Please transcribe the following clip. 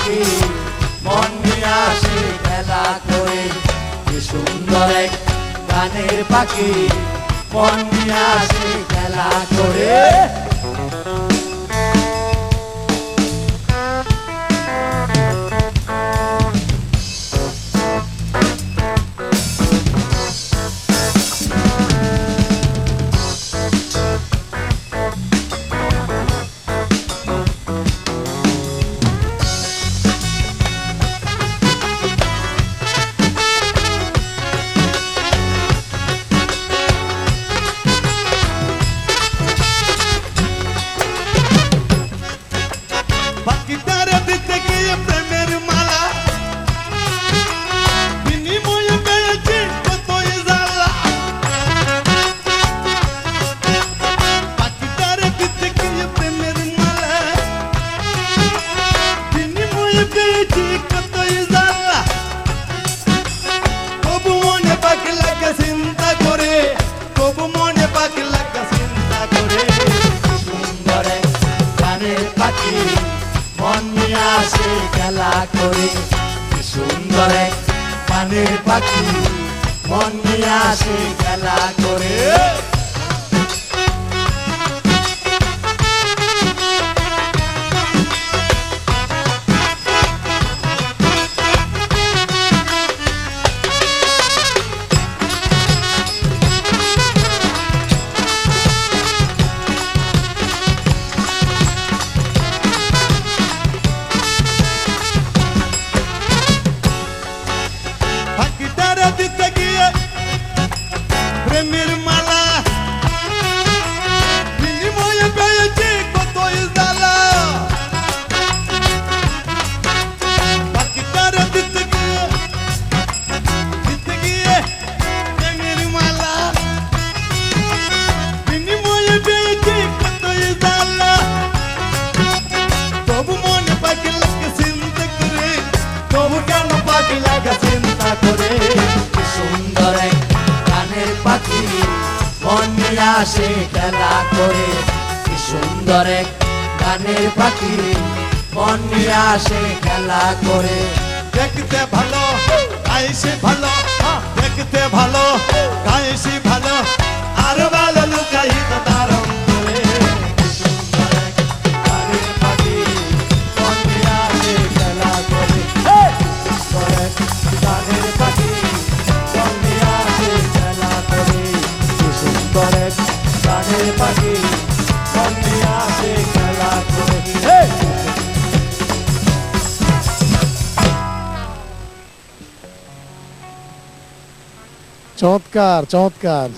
পাখি মন নিয়ে আসে খেলা করে। কি সুন্দর এক গানের পাখি মন নিয়ে আসে খেলা করে। পাখিটারে দিতে গিয়ে প্রেমের মালা, বিনিময়ে পেয়েছি কতই জ্বালা। পাখিটারে দিতে গিয়ে প্রেমের মালা, বিনিময়ে পেয়েছি কতই জ্বালা। তবু মনে পাখি লাগে চিন্তা করে, তবু মনে পাখি লাগে চিন্তা করে। সুন্দর এক গানের পাখি মন নিয়ে আসে খেলা করে। কি সুন্দর এক গানের পাখি মন নিয়ে আসে খেলা করে। পাখিটারে দিতে গিয়ে প্রেমের মালা, বিনিময়ে পেয়েছি কতই জ্বালা। পাখিটারে দিতে গিয়ে প্রেমের মালা, বিনিময়ে পেয়েছি কতই জ্বালা। তবু মনে পাখি লাগে চিন্তা করে, তবু কেন পাখি লাগা চিন্তা করে। কি সুন্দর এক গানের পাখি মন নিয়ে আসে খেলা করে। কি সুন্দর এক গানের পাখি মন নিয়ে আসে খেলা করে। দেখতে ভালো গাইছি ভালো, দেখতে ভালো গাইছি ভালো, আর ভালো লুকাই তো তার অন্তরে। সুন্দর এক গানের পাখি মন নিয়ে আসে খেলা করে। সুন্দর এক গানের পাখি মন নিয়ে আসে খেলা করে। কি সুন্দর এক গানের পাখি মন নিয়ে আসে খেলা করে। চমৎকার চমৎকার।